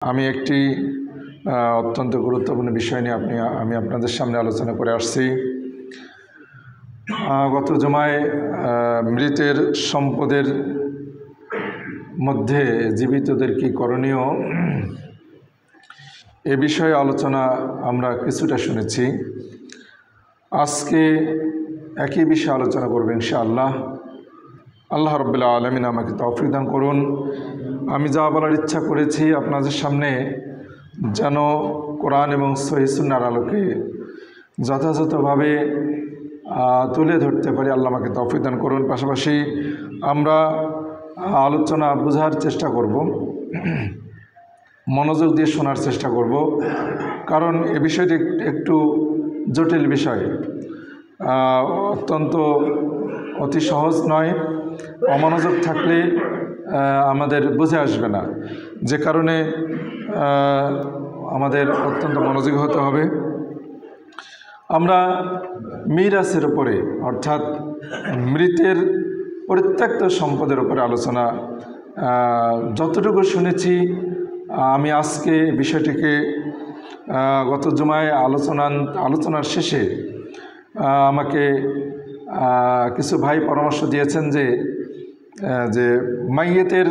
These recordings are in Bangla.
আমি একটি অত্যন্ত গুরুত্বপূর্ণ বিষয় নিয়ে আমি আপনাদের সামনে আলোচনা করে আসছি। গত জুমায় মৃতের সম্পদের মধ্যে জীবিতদের কি করণীয় এ বিষয়ে আলোচনা আমরা কিছুটা শুনেছি। আজকে একই বিষয়ে আলোচনা করব ইনশাআল্লাহ। আল্লাহ রাব্বুল আলামিন আমাকে তৌফিক দান করুন। আমি যা বলার ইচ্ছা করেছি আপনাদের সামনে যেন কোরআন এবং সহিহ সুন্নাহর আলোকে যথাযথভাবে তুলে ধরতে পারি, আল্লাহ আমাকে তৌফিক দান করুন। পাশাপাশি আমরা আলোচনা বোঝার চেষ্টা করব, মনোযোগ দিয়ে শোনার চেষ্টা করব, কারণ এ বিষয়টি একটু জটিল বিষয়, অত্যন্ত অতি সহজ নয়। অমনোযোগ থাকলে আমাদের বুঝে আসবে না, যে কারণে আমাদের অত্যন্ত মনোযোগী হতে হবে। আমরা মিরাসের উপরে অর্থাৎ মৃতের পরিত্যক্ত সম্পদের উপরে আলোচনা যতটুকু শুনেছি, আমি আজকে বিষয়টিকে গত জুমায় আলোচনার শেষে আমাকে কিছু ভাই পরামর্শ দিয়েছেন যে মাইয়েতের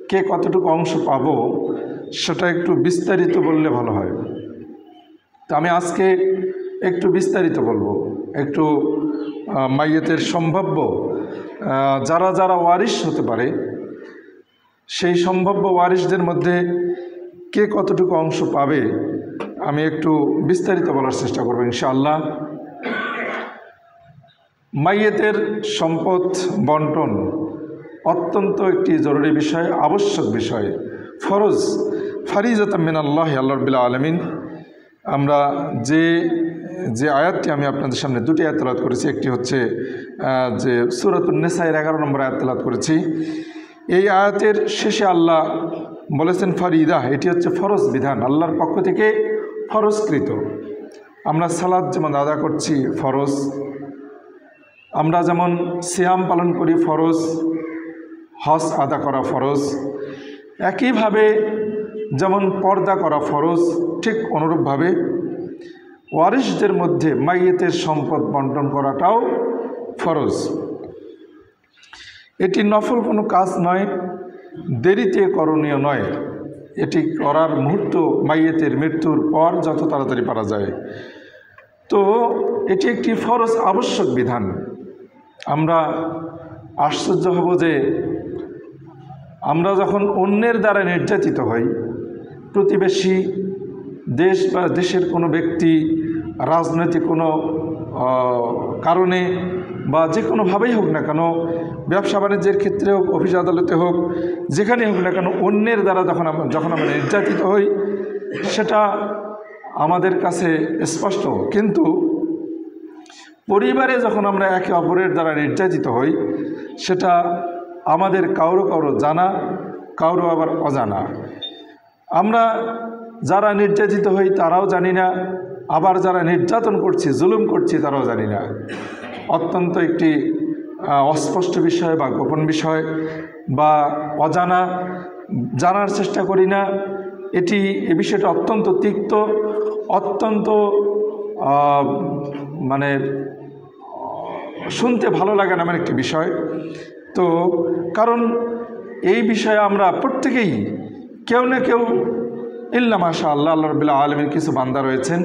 কে কতটুকু অংশ পাবো সেটা একটু বিস্তারিত বললে ভালো হয়। তো আমি আজকে একটু বিস্তারিত বলবো, একটু মাইয়েতের সম্ভাব্য যারা যারা ওয়ারিশ হতে পারে সেই সম্ভাব্য ওয়ারিশদের মধ্যে কে কতটুকু অংশ পাবে আমি একটু বিস্তারিত বলার চেষ্টা করব ইনশাআল্লাহ। মাইয়েতের সম্পদ বন্টন অত্যন্ত একটি জরুরি বিষয়, আবশ্যক বিষয়, ফরজ, ফারিজাতাম মিনাল্লাহি আল্লাহ রাব্বুল আলামিন। আমরা যে আয়াতটি আমি আপনাদের সামনে দুটি আয়াত তেলাওয়াত করেছি, একটি হচ্ছে যে সূরাতুন নিসায়ের 11 নম্বর আয়াত তেলাওয়াত করেছি। এই আয়াতের শেষে আল্লাহ বলেছেন ফারিদা, এটি হচ্ছে ফরজ বিধান, আল্লাহর পক্ষ থেকে ফরজকৃত। আমরা সালাত যেমন আদা করছি ফরজ, আমরা যেমন সিয়াম পালন করি ফরজ, হজ আদা করা ফরজ, একইভাবে যেমন পর্দা করা ফরজ, ঠিক অনুরূপভাবে ওয়ারিশদের মধ্যে মাইয়েতের সম্পদ বন্টন করাটাও ফরজ। এটি নফল কোনো কাজ নয়, দেরিতে করণীয় নয়, এটি করার মুহূর্ত মাইয়েতের মৃত্যুর পর যত তাড়াতাড়ি পারা যায়। তো এটি একটি ফরজ আবশ্যক বিধান। আমরা আশ্চর্য হব যে আমরা যখন অন্যের দ্বারা নির্যাতিত হই, প্রতিবেশী দেশ বা দেশের কোনো ব্যক্তি রাজনৈতিক কোনো কারণে বা যে কোনোভাবেই হোক না কেন, ব্যবসা বাণিজ্যের ক্ষেত্রে হোক, অফিস আদালতে হোক, যেখানে হোক না কেন, অন্যের দ্বারা যখন আমরা নির্যাতিত হই সেটা আমাদের কাছে স্পষ্ট। কিন্তু পরিবারে যখন আমরা একে অপরের দ্বারা নির্যাতিত হই সেটা আমাদের কারো জানা, কারো আবার অজানা। আমরা যারা নির্যাতিত হই তারাও জানি না, আবার যারা নির্যাতন করছি, জুলুম করছি তারাও জানি না। অত্যন্ত একটি অস্পষ্ট বিষয় বা গোপন বিষয় বা অজানা, জানার চেষ্টা করি না। এই বিষয়টা অত্যন্ত তিক্ত, অত্যন্ত মানে শুনতে ভালো লাগে না এমন একটি বিষয়। তো কারণ এই বিষয়ে আমরা প্রত্যেকেই কেউ না কেউ ইল্লা মাশাআল্লাহ আল্লাহ রাব্বুল আলামিন কিছু বান্দা রয়েছেন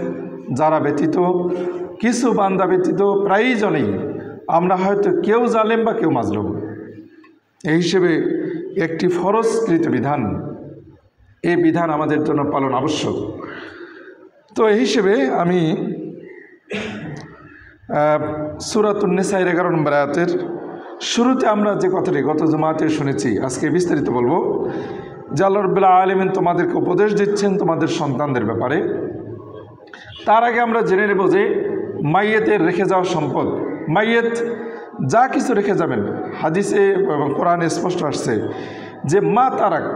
যারা ব্যতীত, কিছু বান্দা ব্যতীত প্রায়ই জনেই আমরা হয়তো কেউ জালেম বা কেউ মাজলুম। এই হিসেবে একটি ফরজকৃত বিধান, এই বিধান আমাদের জন্য পালন আবশ্যক। তো এই হিসেবে আমি সূরাতুন নিসায়ের 11 নম্বর আয়াতের শুরুতে আমরা যে কথাটি গত জুমাতে শুনেছি, আজকে বিস্তারিত বলবো। যে আল্লাহ রাব্বুল আলামিন তোমাদেরকে উপদেশ দিচ্ছেন তোমাদের সন্তানদের ব্যাপারে। তার আগে আমরা জেনে নেব যে মাইয়েতের রেখে যাওয়া সম্পদ, মাইয়েত যা কিছু রেখে যাবেন, হাদিসে এবং কোরআনে স্পষ্ট আসছে যে মা তারাক,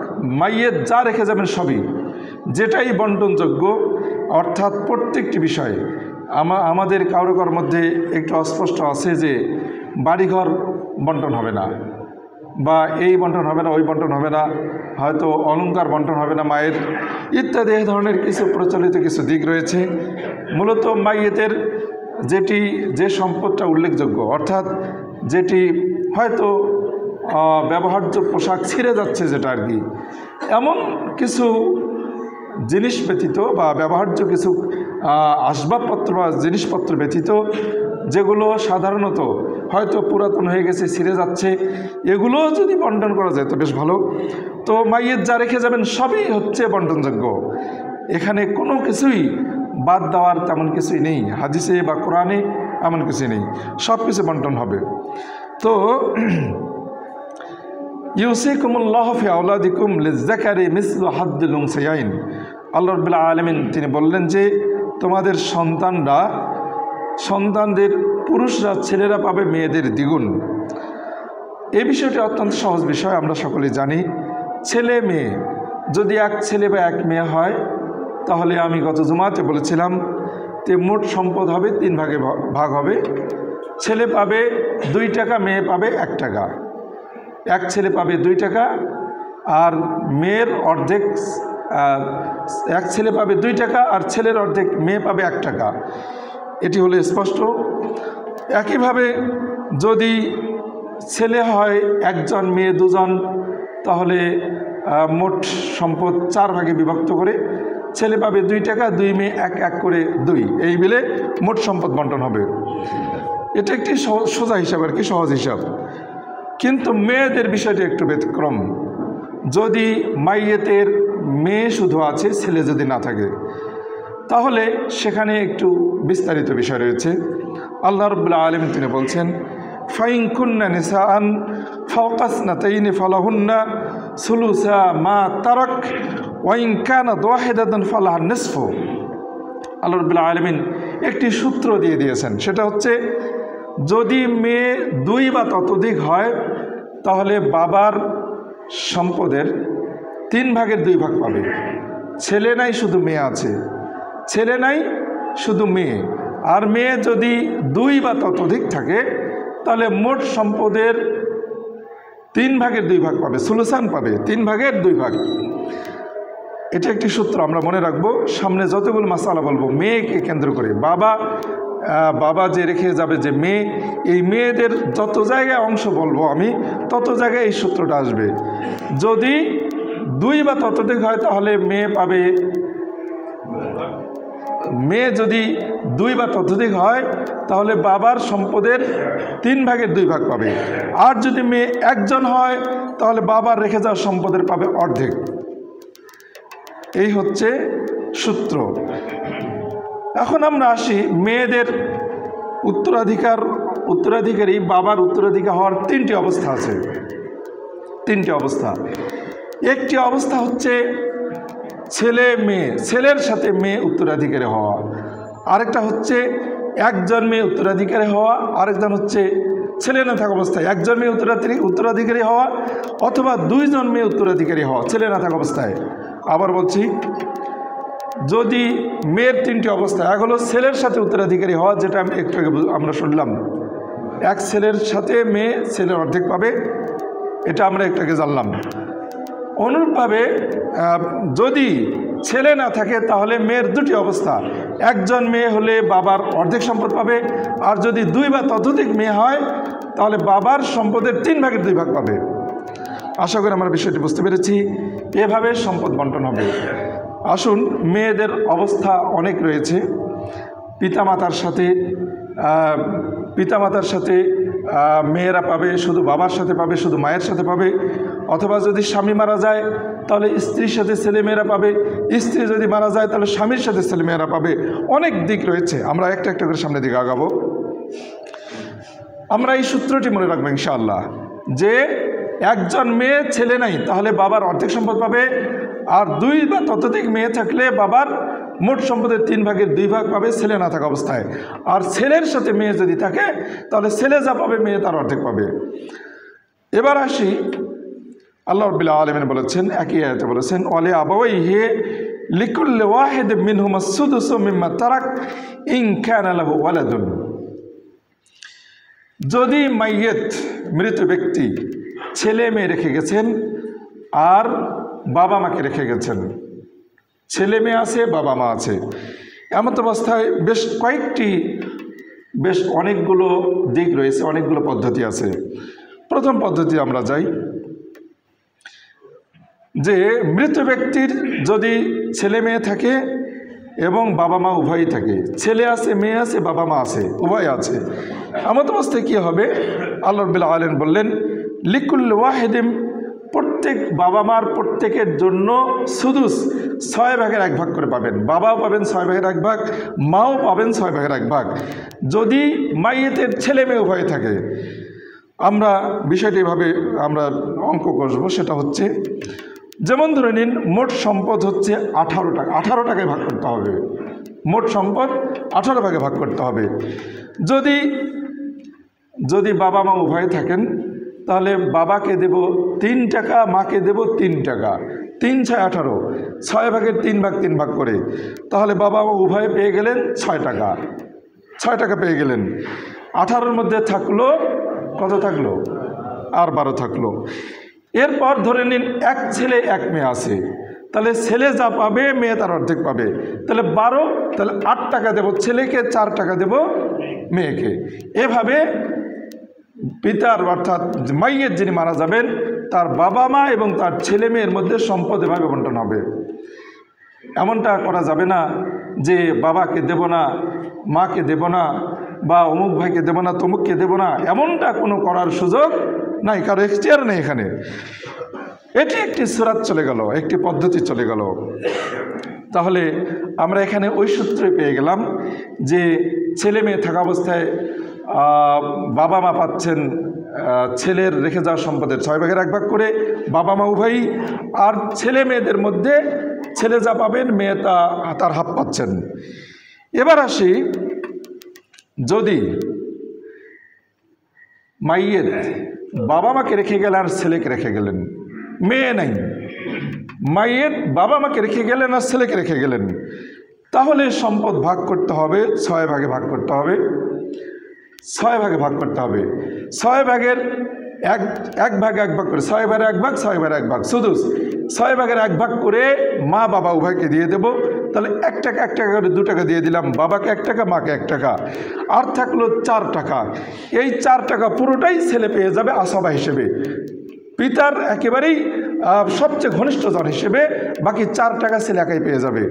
মাইয়েত যা রেখে যাবেন সবই, যেটাই বন্টনযোগ্য, অর্থাৎ প্রত্যেকটি বিষয়। আমাদের কারোর মধ্যে একটু অস্পষ্ট আছে যে বাড়িঘর বন্টন হবে না, বা এই বন্টন হবে না, ওই বন্টন হবে না, হয়তো অলংকার বন্টন হবে না মায়ের, ইত্যাদি এই ধরনের কিছু প্রচলিত কিছু দিক রয়েছে। মূলত মাইয়েতের যে সম্পদটা উল্লেখযোগ্য, অর্থাৎ যেটি হয়তো ব্যবহার্য পোশাক ছিঁড়ে যাচ্ছে যেটা আর কি, এমন কিছু জিনিস ব্যতীত বা ব্যবহার্য কিছু আসবাবপত্র বা জিনিসপত্র ব্যতীত যেগুলো সাধারণত হয়তো পুরাতন হয়ে গেছে, ছিঁড়ে যাচ্ছে, এগুলোও যদি বন্টন করা যায় তো বেশ ভালো। তো মাইয়েত যা রেখে যাবেন সবই হচ্ছে বন্টনযোগ্য, এখানে কোনো কিছুই বাদ দেওয়ার তেমন কিছুই নেই, হাদিসে বা কোরআনে এমন কিছুই নেই, সব কিছু বন্টন হবে। তো ইউসিকুমুল্লাহু ফি আওলাদিকুম লিযযাকারি মিসলু হাদ্দিল উনসায়াইন, আল্লাহ রাব্বুল আলামিন তিনি বললেন যে তোমাদের সন্তানদের পুরুষরা ছেলেরা পাবে মেয়েদের দ্বিগুণ। এই বিষয়টি অত্যন্ত সহজ বিষয়, আমরা সকলেই জানি। ছেলে মেয়ে যদি এক ছেলে বা এক মেয়ে হয় তাহলে আমি গত জুমাতে বলেছিলাম যে মোট সম্পদ হবে 3 ভাগে ভাগ হবে। ছেলে পাবে 2 টাকা, মেয়ে পাবে 1 টাকা। এক ছেলে পাবে 2 টাকা আর মেয়ের অর্ধেক, এক ছেলে পাবে 2 টাকা আর ছেলের অর্ধেক, মেয়ে পাবে 1 টাকা। এটি হলো স্পষ্ট। একইভাবে যদি ছেলে হয় 1 জন, মেয়ে 2 জন, তাহলে মোট সম্পদ 4 ভাগে বিভক্ত করে ছেলে পাবে 2 টাকা, 2 মেয়ে 1 করে 2, এই মিলে মোট সম্পদ বন্টন হবে। এটা একটি সোজা হিসাব আর কি, সহজ হিসাব। কিন্তু মেয়েদের বিষয়টি একটু ব্যতিক্রম। যদি মাইয়েতের মেয়ে শুধু আছে, ছেলে যদি না থাকে, তাহলে সেখানে একটু বিস্তারিত বিষয় রয়েছে। আল্লাহ রাব্বুল আলামিন তিনি বলছেন ফাইন কুন্না নিসাআন ফাওকা ইসনাতাইনি ফালাহুন্না সুলুসা মা তারাক ওয়া ইন কানাত ওয়াহিদাতান ফালাহা নিসফু। আল্লাহ রাব্বুল আলামিন একটি সূত্র দিয়ে দিয়েছেন, সেটা হচ্ছে যদি মেয়ে 2 বা ততোধিক হয় তাহলে বাবার সম্পদের 3 ভাগের 2 ভাগ পাবে। ছেলে নাই, শুধু মেয়ে আছে, ছেলে নাই শুধু মেয়ে, আর মেয়ে যদি 2 বা ততোধিক থাকে তাহলে মোট সম্পদের 3 ভাগের 2 ভাগ পাবে, সুলুসান পাবে, 3 ভাগের 2 ভাগ। এটা একটি সূত্র আমরা মনে রাখবো। সামনে যতগুলো মাসালা বলবো মেয়েকে কেন্দ্র করে, বাবা যে রেখে যাবে যে মেয়ে, এই মেয়েদের যত জায়গায় অংশ বলবো আমি, তত জায়গায় এই সূত্রটা আসবে। যদি 2 বা ততোধিক হয় তাহলে মেয়ে যদি 2 বা ততোধিক হয় তাহলে বাবার সম্পদের 3 ভাগের 2 ভাগ পাবে। আর যদি মেয়ে 1 জন হয় তাহলে বাবার রেখে যাওয়া সম্পদের পাবে অর্ধেক। এই হচ্ছে সূত্র। এখন আমরা আসি মেয়েদের উত্তরাধিকারী, বাবার উত্তরাধিকার হওয়ার 3টি অবস্থা আছে। 3টি অবস্থা। একটি অবস্থা হচ্ছে ছেলে মেয়ে, ছেলের সাথে মেয়ে উত্তরাধিকারী হওয়া। আরেকটা হচ্ছে 1 জন মেয়ে উত্তরাধিকারী হওয়া। আরেকজন হচ্ছে ছেলে না থাকা অবস্থায় 1 জন মেয়ে উত্তরাধিকারী হওয়া, অথবা 2 জন মেয়ে উত্তরাধিকারী হওয়া ছেলে না থাকা অবস্থায়। আবার বলছি, যদি মেয়ের 3টি অবস্থা, এক হলো ছেলের সাথে উত্তরাধিকারী হওয়া, যেটা আমি একটু আগে আমরা শুনলাম, এক ছেলের সাথে মেয়ে ছেলের অর্ধেক পাবে, এটা আমরা একটু আগে জানলাম। অনুরূপভাবে যদি ছেলে না থাকে তাহলে মেয়ের 2টি অবস্থা, 1 জন মেয়ে হলে বাবার অর্ধেক সম্পদ পাবে, আর যদি 2 বা ততোধিক মেয়ে হয় তাহলে বাবার সম্পদের 3 ভাগের 2 ভাগ পাবে। আশা করি আমরা বিষয়টি বুঝতে পেরেছি। এভাবে সম্পদ বন্টন হবে। আসুন, মেয়েদের অবস্থা অনেক রয়েছে। পিতামাতার সাথে মেয়েরা পাবে, শুধু বাবার সাথে পাবে, শুধু মায়ের সাথে পাবে, অথবা যদি স্বামী মারা যায় তাহলে স্ত্রীর সাথে ছেলেমেয়েরা পাবে, স্ত্রী যদি মারা যায় তাহলে স্বামীর সাথে ছেলেমেয়েরা পাবে। অনেক দিক রয়েছে, আমরা একটা একটা করে সামনের দিকে আগাবো। আমরা এই সূত্রটি মনে রাখবো ইনশাআল্লাহ, যে 1 জন মেয়ে ছেলে নাই তাহলে বাবার অর্ধেক সম্পদ পাবে, আর 2 বা ততোধিক মেয়ে থাকলে বাবার মোট সম্পদের 3 ভাগের 2 ভাগ পাবে ছেলে না থাকা অবস্থায়। আর ছেলের সাথে মেয়ে যদি থাকে তাহলে ছেলে যা পাবে মেয়ে তার অর্ধেক পাবে। এবার আসি, আল্লাহ রাব্বুল আলামিন বলেছেন, একই আয়াতে বলেছেন, ওয়ালি আবাওয়াইহি লিকুল্লি ওয়াহিদ মিনহুমা সুদুসু মিম্মা তারাক ইন কানা লাহু ওয়ালাদুন। যদি মাইয়েত, মৃত ব্যক্তি, ছেলে মেয়ে রেখে গেছেন আর বাবা মাকে রেখে গেছেন, ছেলে মেয়ে আছে, বাবা মা আছে। এমন অবস্থায় বেশ অনেকগুলো দিক রয়েছে, অনেকগুলো পদ্ধতি আছে। প্রথম পদ্ধতি আমরা যাই যে মৃত ব্যক্তির যদি ছেলে মেয়ে থাকে এবং বাবা মা উভয়ই থাকে, ছেলে আছে, মেয়ে আছে, বাবা মা আছে, উভয় আছে, এমন অবস্থায় কী হবে? আল্লাহ রাব্বুল আলামিন বললেন লিকুল্লি ওয়াহিদিম, প্রত্যেক বাবা মার প্রত্যেকের জন্য সুদুস 6 ভাগের 1 ভাগ করে পাবেন। বাবাও পাবেন 6 ভাগের 1 ভাগ, মাও পাবেন 6 ভাগের 1 ভাগ যদি মাইয়েতের ছেলে মেয়ে উভয় থাকে। আমরা বিষয়টি এভাবে আমরা অঙ্ক করবো, সেটা হচ্ছে যেমন ধরে নিন মোট সম্পদ হচ্ছে 18 টাকা, 18 টাকায় ভাগ করতে হবে। মোট সম্পদ 18 ভাগে ভাগ করতে হবে। যদি বাবা মা উভয় থাকেন তাহলে বাবাকে দেব 3 টাকা, মাকে দেব 3 টাকা, 3 6 18, 6 ভাগের 3 ভাগ 3 ভাগ করে, তাহলে বাবা মা উভয়ে পেয়ে গেলেন 6 টাকা, 6 টাকা পেয়ে গেলেন। 18-র মধ্যে থাকলো কত? থাকলো আর 12 থাকলো। এরপর ধরে নিন এক ছেলে এক মেয়ে আছে, তাহলে ছেলে যা পাবে মেয়ে তার অর্ধেক পাবে, তাহলে 12, তাহলে 8 টাকা দেব ছেলেকে, 4 টাকা দেব মেয়েকে। এভাবে পিতার অর্থাৎ মাইয়ের যিনি মারা যাবেন তার বাবা মা এবং তার ছেলে মেয়ের মধ্যে সম্পদ এভাবে বন্টন হবে। এমনটা করা যাবে না যে বাবাকে দেব না, মাকে দেব না, বা অমুক ভাইকে দেব না, তমুককে দেব না, এমনটা কোনো করার সুযোগ নাই, কারো এখতিয়ার নেই এখানে। এটি একটি সুরাত চলে গেল, একটি পদ্ধতি চলে গেল। তাহলে আমরা এখানে ওই সূত্রে পেয়ে গেলাম যে ছেলে মেয়ে থাকা অবস্থায় বাবা মা পাচ্ছেন ছেলের রেখে যাওয়া সম্পদের 6 ভাগের 1 ভাগ করে, বাবা মা উভয়ই, আর ছেলে মেয়েদের মধ্যে ছেলে যা পাবেন মেয়ে তার হাফ পাচ্ছেন। এবার আসি, যদি মাইয়ের বাবা মাকে রেখে গেলেন আর ছেলেকে রেখে গেলেন, মেয়ে নাই, মাইয়ের বাবা মাকে রেখে গেলেন আর ছেলেকে রেখে গেলেন, তাহলে সম্পদ ভাগ করতে হবে, 6 ভাগে ভাগ করতে হবে, 6 ভাগে ভাগ করতে হবে। 6 ভাগের 1 ভাগ 1 ভাগ করে, 6 ভাগের 1 ভাগ, 6 ভাগের 1 ভাগ, শুধু 6 ভাগের 1 ভাগ করে মা বাবা উভয়কে দিয়ে দেব। তাহলে 1 টাকা 1 টাকা করে 2 টাকা দিয়ে দিলাম, বাবাকে 1 টাকা, মাকে 1 টাকা, আর থাকলো 4 টাকা। এই 4 টাকা পুরোটাই ছেলে পেয়ে যাবে আসবা হিসেবে, পিতার একেবারেই সবচেয়ে ঘনিষ্ঠজন হিসেবে। বাকি 4 টাকা ছেলে একাই পেয়ে যাবে।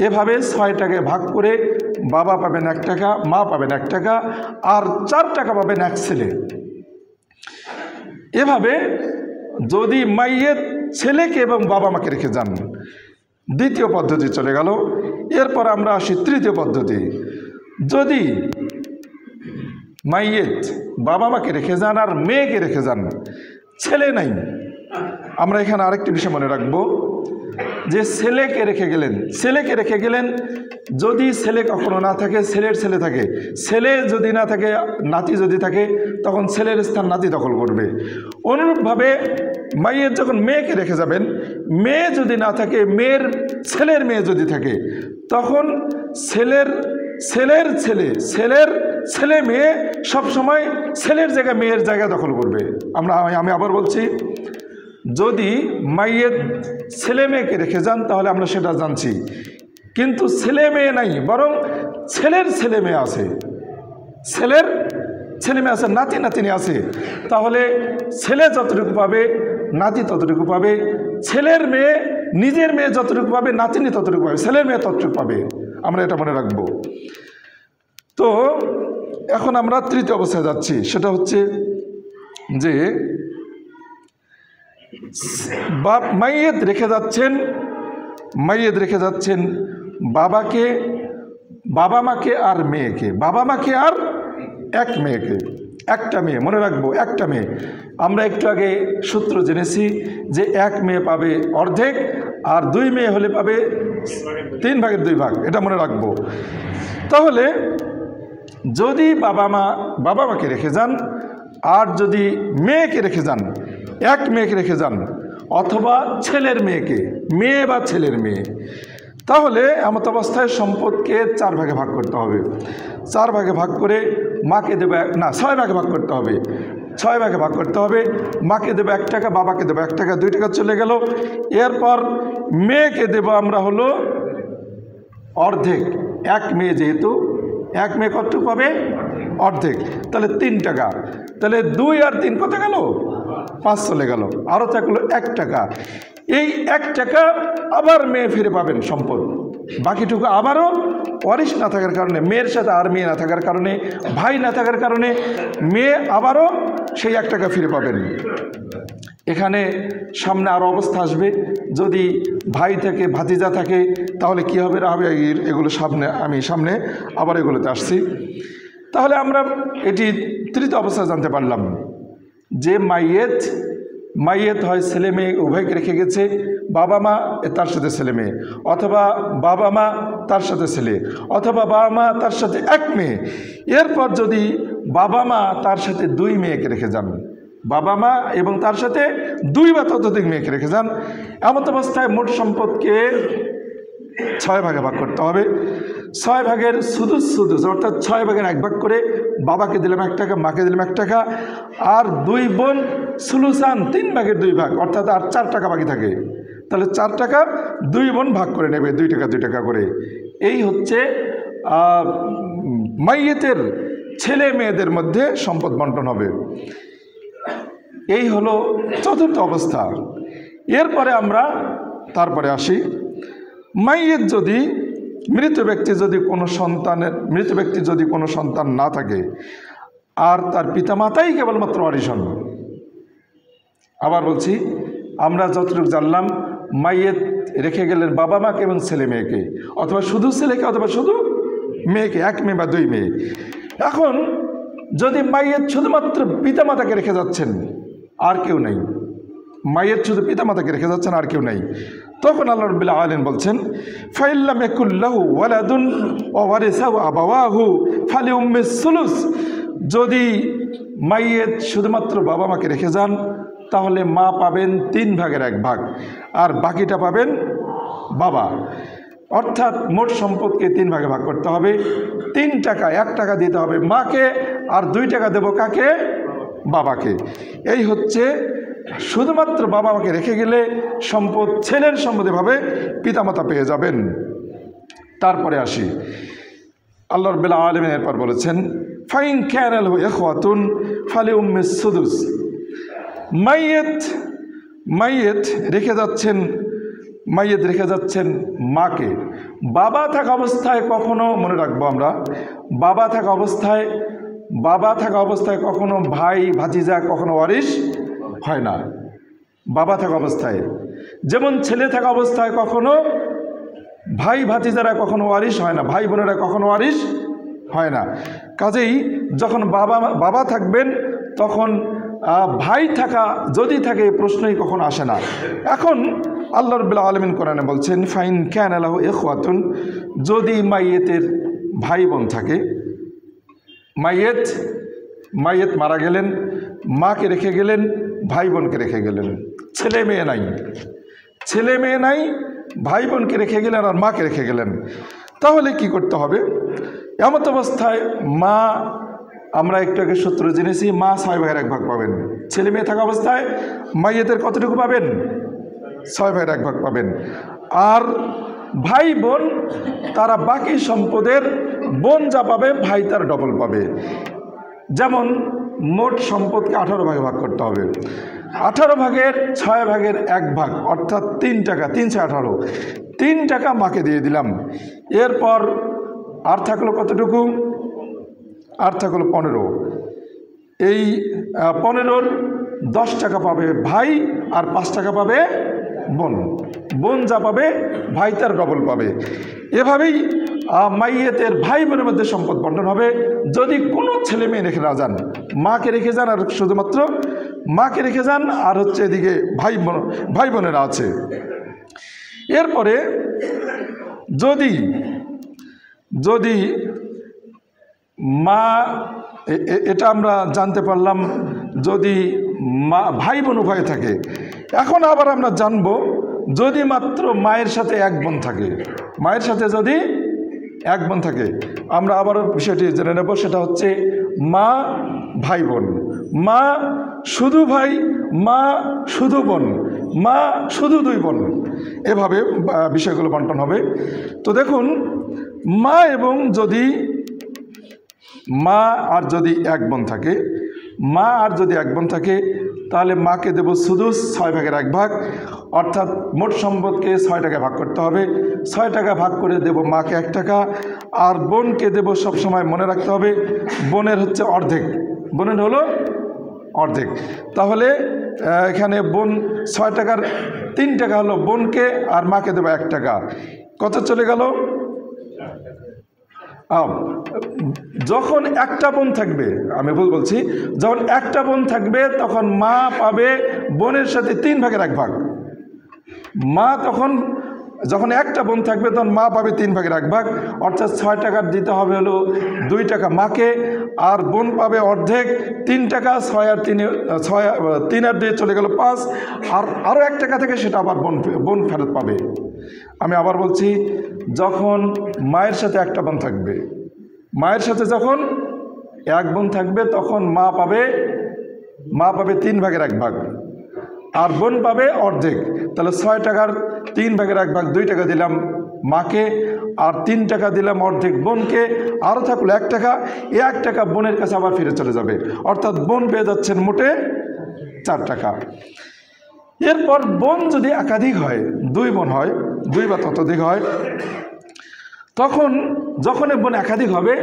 এভাবে 6 টাকায় ভাগ করে বাবা পাবেন 1 টাকা, মা পাবেন 1 টাকা, আর 4 টাকা পাবেন এক ছেলে। এভাবে যদি মাইয়ের ছেলেকে এবং বাবা মাকে রেখে যান, দ্বিতীয় পদ্ধতি চলে গেল। এরপর আমরা আসি তৃতীয় পদ্ধতি। যদি মাইয়ের বাবা মাকে রেখে যান আর মেয়েকে রেখে যান, ছেলে নাই, আমরা এখানে আরেকটি বিষয় মনে রাখবো যে ছেলেকে রেখে গেলেন, যদি ছেলে কখনো না থাকে, ছেলের ছেলে থাকে, ছেলে যদি না থাকে, নাতি যদি থাকে, তখন ছেলের স্থান নাতি দখল করবে। অনুরূপভাবে মাইয়ের যখন মেয়েকে রেখে যাবেন, মেয়ে যদি না থাকে, ছেলের মেয়ে যদি থাকে, তখন ছেলের ছেলে মেয়ে সবসময় ছেলের জায়গায় মেয়ের জায়গা দখল করবে। আমি আবার বলছি, যদি মাইয়ের ছেলে মেয়েকে রেখে যান তাহলে আমরা সেটা জানছি, কিন্তু ছেলে মেয়ে নাই, বরং ছেলের ছেলে মেয়ে আছে, নাতি নাতিনি আছে, তাহলে ছেলে যতটুকু পাবে নাতি ততটুকু পাবে, ছেলের মেয়ে নিজের মেয়ে যতটুকু পাবে নাতিনি ততটুকু পাবে, ছেলের মেয়ে ততটুকু পাবে। আমরা এটা মনে রাখবো। তো এখন আমরা তৃতীয় অবস্থায় যাচ্ছি, সেটা হচ্ছে যে মাইয়েত রেখে যাচ্ছেন বাবাকে, বাবা মাকে আর মেয়েকে, বাবা মাকে আর এক মেয়েকে, একটা মেয়ে, মনে রাখবো একটা মেয়ে। আমরা একটু আগে সূত্র জেনেছি যে 1 মেয়ে পাবে অর্ধেক, আর 2 মেয়ে হলে পাবে 3 ভাগের 2 ভাগ, এটা মনে রাখবো। তাহলে যদি বাবা মাকে রেখে যান, আর যদি মেয়েকে রেখে যান, 1 মেয়েকে রেখে যান, অথবা ছেলের মেয়েকে, মেয়ে বা ছেলের মেয়ে, তাহলে এমত অবস্থায় সম্পদকে 4 ভাগে ভাগ করতে হবে। 4 ভাগে ভাগ করে মাকে দেবে না, 6 ভাগে ভাগ করতে হবে। 6 ভাগে ভাগ করতে হবে। মাকে দেবো 1 টাকা, বাবাকে দেবো 1 টাকা, 2 টাকা চলে গেল। এরপর মেয়েকে দেব আমরা হলো অর্ধেক। 1 মেয়ে, যেহেতু 1 মেয়ে কতটুকু পাবে? অর্ধেক। তাহলে 3 টাকা। তাহলে 2 আর 3 কত গেল? 5 চলে গেল। আরও থাকলো 1 টাকা। এই 1 টাকা আবার মেয়ে ফিরে পাবেন সম্পদ। বাকিটুকু আবারও ওয়ারিশ না থাকার কারণে, মেয়ের সাথে আর মেয়ে না থাকার কারণে, ভাই না থাকার কারণে মেয়ে আবারও সেই 1 টাকা ফিরে পাবেন। এখানে সামনে আরও অবস্থা আসবে। যদি ভাই থাকে, ভাতিজা থাকে, তাহলে কি হবে না হবে এগুলো আমি সামনে আবার এগুলোতে আসছি। তাহলে আমরা এটি তৃতীয় অবস্থা জানতে পারলাম যে মাইয়েত হয় ছেলে মেয়ে উভয়কে রেখে গেছে, বাবা মা তার সাথে ছেলে মেয়ে, অথবা বাবা মা তার সাথে ছেলে, অথবা বাবা মা তার সাথে 1 মেয়ে। এরপর যদি বাবা মা তার সাথে 2 মেয়েকে রেখে যান, বাবা মা এবং তার সাথে 2 বা ততোধিক মেয়েকে রেখে যান, এমন অবস্থায় মোট সম্পদকে 6 ভাগে ভাগ করতে হবে। 6 ভাগের সুদুস, অর্থাৎ 6 ভাগের 1 ভাগ করে বাবাকে দিলাম 1 টাকা, মাকে দিলাম 1 টাকা, আর 2 বোন সুলুসান 3 ভাগের 2 ভাগ, অর্থাৎ আর 4 টাকা বাকি থাকে। তাহলে 4 টাকা 2 বোন ভাগ করে নেবে 2 টাকা 2 টাকা করে। এই হচ্ছে মাইয়েতের ছেলে মেয়েদের মধ্যে সম্পদ বন্টন হবে। এই হলো চতুর্থ অবস্থা। এরপরে আমরা তারপরে আসি, মাইয়েত যদি মৃত ব্যক্তি যদি কোনো সন্তান না থাকে আর তার পিতামাতাই কেবলমাত্র ওয়ারিশ হন। আবার বলছি, আমরা যতটুকু জানলাম মাইয়েত রেখে গেলেন বাবা মাকে এবং ছেলে মেয়েকে, অথবা শুধু ছেলেকে অথবা শুধু মেয়েকে, 1 মেয়ে বা 2 মেয়ে। এখন যদি মাইয়েত শুধুমাত্র পিতামাতাকে রেখে যাচ্ছেন, আর কেউ নেই, মাইয়েত শুধু পিতামাতাকে রেখে যাচ্ছেন, আর কেউ নেই, তখন আল্লাহ রাব্বুল আলামিন বলছেন ফাইল্লাম ইয়াকুল্লাহু ওয়ালাদুন ওয়া ওয়ারিসাহু আবাওয়াহু ফালিউম্মিস সুলুস। যদি মাইয়েত শুধুমাত্র বাবা মাকে রেখে যান, তাহলে মা পাবেন 3 ভাগের 1 ভাগ, আর বাকিটা পাবেন বাবা। অর্থাৎ মোট সম্পদকে 3 ভাগে ভাগ করতে হবে। 3 টাকা, 1 টাকা দিতে হবে মাকে, আর 2 টাকা দেব কাকে? বাবাকে। এই হচ্ছে শুধুমাত্র বাবা মাকে রেখে গেলে সম্পদ ছেলের সম্পদেভাবে পিতামাতা পেয়ে যাবেন। তারপরে আসি, আল্লাহ রাব্বুল আলামিন এরপর বলেছেন ফাইন কানা লাহু ইখওয়াতুন ফালিউম্মিস সুদুস। মাইয়েত রেখে যাচ্ছেন মাকে। বাবা থাকা অবস্থায় কখনো, মনে রাখবো আমরা, বাবা থাকা অবস্থায় কখনো ভাই ভাতিজা কখনো ওয়ারিশ হয় না। বাবা থাকা অবস্থায়, যেমন ছেলে থাকা অবস্থায় কখনো ভাই ভাতিজারা কখনো ওয়ারিশ হয় না, ভাই বোনেরা কখনো ওয়ারিশ হয় না। কাজেই যখন বাবা থাকবেন, তখন ভাই থাকা যদি থাকে প্রশ্নই কখনো আসে না। এখন আল্লাহ রাব্বুল আলামিন কোরআনে বলছেন ফাইন কানা লাহু ইখওয়াতুন, যদি মাইয়েতের ভাই বোন থাকে, মাইয়েত মারা গেলেন, মাকে রেখে গেলেন, ভাই বোনকে রেখে গেলেন, ছেলে মেয়ে নাই, ভাই বোনকে রেখে গেলেন আর মাকে রেখে গেলেন, তাহলে কি করতে হবে? এমত অবস্থায় মা, আমরা একটু আগে সূত্র জেনেছি, মা 6 ভাগের 1 ভাগ পাবেন। ছেলে মেয়ে থাকা অবস্থায় মাইয়েতের কতটুকু পাবেন? 6 ভাগের 1 ভাগ পাবেন। আর ভাই বোন তারা বাকি সম্পদের, বোন যা পাবে ভাই তার ডবল পাবে। যেমন মোট সম্পদকে 18 ভাগে ভাগ করতে হবে। 18 ভাগের 6 ভাগের 1 ভাগ, অর্থাৎ 3 টাকা, 3 × 18, 3 টাকা মাকে দিয়ে দিলাম। এরপর আর থাকলো কতটুকু? আর থাকলো 15। এই 15-র 10 টাকা পাবে ভাই, আর 5 টাকা পাবে বোন যা পাবে ভাই তার ডবল পাবে। এভাবেই মাইয়েতের ভাই বোনের মধ্যে সম্পদ বন্টন হবে। যদি কোনো ছেলে মেয়ে রেখে না যান, মাকে রেখে যান, আর শুধুমাত্র মাকে রেখে যান, আর হচ্ছে এদিকে ভাই বোনেরা আছে। এরপরে যদি মা, এটা আমরা জানতে পারলাম যদি মা ভাই বোন উভয় থাকে। এখন আবার আমরা জানব যদি মাত্র মায়ের সাথে 1 বোন থাকে, মায়ের সাথে যদি 1 বোন থাকে, আমরা আবারও বিষয়টি জেনে নেব। সেটা হচ্ছে মা ভাই বোন, মা শুধু ভাই, মা শুধু বোন, মা শুধু দুই বোন, এভাবে বিষয়গুলো বন্টন হবে। তো দেখুন, মা এবং যদি মা আর যদি এক বোন থাকে, মা আর যদি এক বোন থাকে, তাহলে মাকে দেব শুধু 6 ভাগের 1 ভাগ, অর্থাৎ মোট সম্পদকে 6 টাকায় ভাগ করতে হবে। 6 টাকা ভাগ করে দেব মাকে 1 টাকা, আর বোনকে দেব, সবসময় মনে রাখতে হবে বোনের হচ্ছে অর্ধেক, বোনের হলো অর্ধেক। তাহলে এখানে বোন 6 টাকার 3 টাকা হলো বোনকে, আর মাকে দেবো 1 টাকা। কত চলে গেল? যখন একটা বোন থাকবে, আমি ভুল বলছি, যখন একটা বোন থাকবে তখন মা পাবে বোনের সাথে 3 ভাগের 1 ভাগ। মা যখন একটা বোন থাকবে তখন মা পাবে 3 ভাগের 1 ভাগ, অর্থাৎ 6 টাকার দিতে হবে হলো 2 টাকা মাকে, আর বোন পাবে অর্ধেক 3 টাকা। 6 আর 3 আর 2 চলে গেল 5, আর আরও 1 টাকা থেকে সেটা আবার বোন ফেরত পাবে। আমি আবার বলছি, যখন মায়ের সাথে একটা বোন থাকবে, মায়ের সাথে যখন এক বোন থাকবে, তখন মা পাবে 3 ভাগের 1 ভাগ, আর বোন পাবে অর্ধেক। তাহলে 6 টাকার 3 ভাগের 1 ভাগ 2 টাকা দিলাম মাকে, আর 3 টাকা দিলাম অর্ধেক বোনকে, আরও থাকলো 1 টাকা। এই 1 টাকা বোনের কাছে আবার ফিরে চলে যাবে, অর্থাৎ বোন পেয়ে যাচ্ছেন মোটে 4 টাকা। এরপর বোন যদি একাধিক হয়, 2 বোন হয়, 2 বা ততোধিক হয়, তখন যখন বোন একাধিক হবে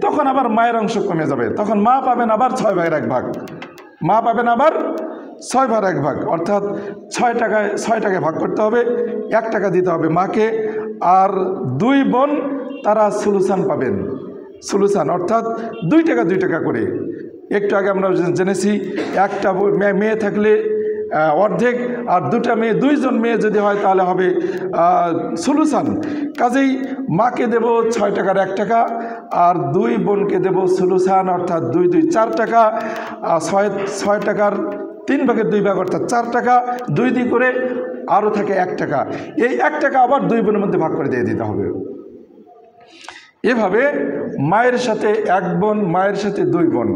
তখন আবার মায়ের অংশ কমে যাবে, তখন মা পাবেন আবার 6 ভাগের 1 ভাগ, মা পাবেন আবার 6 ভাগের 1 ভাগ, অর্থাৎ 6 টাকায় ভাগ করতে হবে, 1 টাকা দিতে হবে মাকে, আর 2 বোন তারা সুলুসান পাবেন, সুলুসান অর্থাৎ 2 টাকা করে। একটু আগে আমরা জেনেছি একটা মেয়ে থাকলে অর্ধেক, আর 2টা মেয়ে, 2 জন মেয়ে যদি হয় তাহলে হবে সুলুসান। কাজেই মাকে দেব 6 টাকার 1 টাকা, আর 2 বোনকে দেব সুলুসান, অর্থাৎ 2 2 4 টাকা, 6 টাকার 3 ভাগের 2 ভাগ, অর্থাৎ 4 টাকা, 2 2 করে আরও থাকে 1 টাকা। এই 1 টাকা আবার 2 বোনের মধ্যে ভাগ করে দিয়ে দিতে হবে। এভাবে মায়ের সাথে 1 বোন, মায়ের সাথে 2 বোন,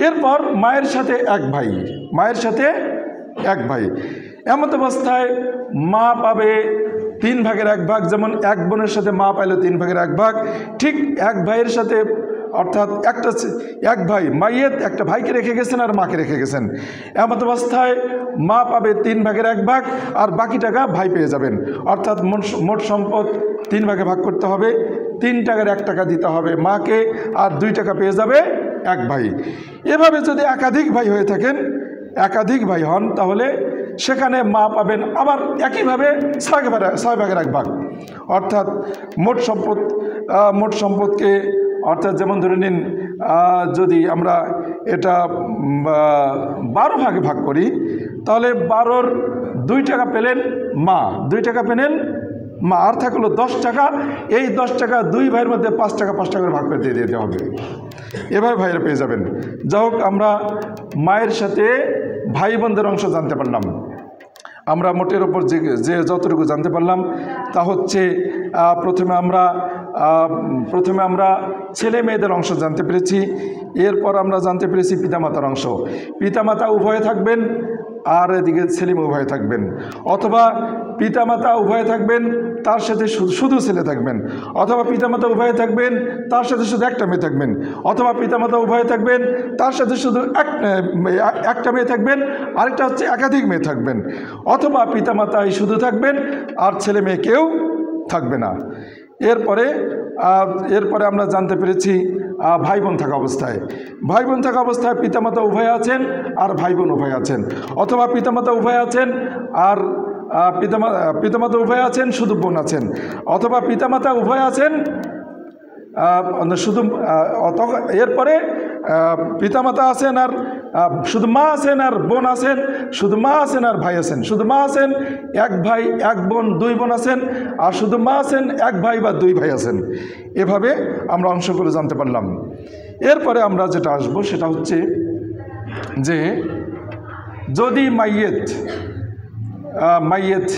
এরপর মায়ের সাথে 1 ভাই, মায়ের সাথে 1 ভাই। এমত অবস্থায় মা পাবে 3 ভাগের 1 ভাগ, যেমন 1 বোনের সাথে মা পাইল 3 ভাগের 1 ভাগ, ঠিক 1 ভাইয়ের সাথে, অর্থাৎ 1 ভাই মাইয়ের একটা ভাইকে রেখে গেছেন আর মাকে রেখে গেছেন। এমত অবস্থায় মা পাবে 3 ভাগের 1 ভাগ, আর বাকি টাকা ভাই পেয়ে যাবেন, অর্থাৎ মোট সম্পদ 3 ভাগে ভাগ করতে হবে। 3 টাকার 1 টাকা দিতে হবে মাকে, আর 2 টাকা পেয়ে যাবে 1 ভাই। এভাবে যদি একাধিক ভাই হয়ে থাকেন, একাধিক ভাই হন, তাহলে সেখানে মা পাবেন আবার একইভাবে 6 ভাগের 1 ভাগ, অর্থাৎ মোট সম্পদকে, অর্থাৎ যেমন ধরে নিন, যদি আমরা এটা 12 ভাগে ভাগ করি, তাহলে 12-র 2 টাকা পেলেন মা, 2 টাকা পেলেন মা, আর থাকলো 10 টাকা। এই 10 টাকা 2 ভাইয়ের মধ্যে 5 টাকা করে ভাগ করে দিয়ে দিতে হবে, এভাবে ভাইয়েরা পেয়ে যাবেন। যাই হোক, আমরা মায়ের সাথে ভাই বোনদের অংশ জানতে পারলাম। আমরা মোটের ওপর যে যতটুকু জানতে পারলাম তা হচ্ছে, প্রথমে আমরা ছেলে মেয়েদের অংশ জানতে পেরেছি, এরপর আমরা জানতে পেরেছি পিতামাতার অংশ। পিতামাতা উভয়ে থাকবেন, আর এদিকে ছেলে উভয়ে থাকবেন, অথবা পিতামাতা উভয়ে থাকবেন, তার সাথে শুধু ছেলে থাকবেন, অথবা পিতামাতা উভয়ে থাকবেন, তার সাথে শুধু একটা মেয়ে থাকবেন, অথবা পিতামাতা উভয়ে থাকবেন, তার সাথে শুধু একটা মেয়ে থাকবেন, আরেকটা হচ্ছে একাধিক মেয়ে থাকবেন, অথবা পিতামাতাই শুধু থাকবেন আর ছেলে মেয়ে কেউ থাকবে না। এরপরে আমরা জানতে পেরেছি ভাই বোন থাকা অবস্থায় পিতামাতা উভয় আছেন আর ভাই বোন উভয় আছেন, অথবা পিতামাতা উভয় আছেন আর পিতামাতা উভয় আছেন, শুধু বোন আছেন, অথবা পিতামাতা উভয় আছেন শুধু, এরপরে পিতামাতা আছেন আর শুধু মা আছেন আর বোন আছেন, শুধু মা আছেন আর ভাই আছেন, শুধু মা আছেন 1 ভাই 1 বোন 2 বোন আছেন, আর শুধু মা আছেন 1 ভাই বা 2 ভাই আছেন। এভাবে আমরা অংশগুলো জানতে পারলাম। এরপরে আমরা যেটা আসবো সেটা হচ্ছে যে, যদি মাইয়েত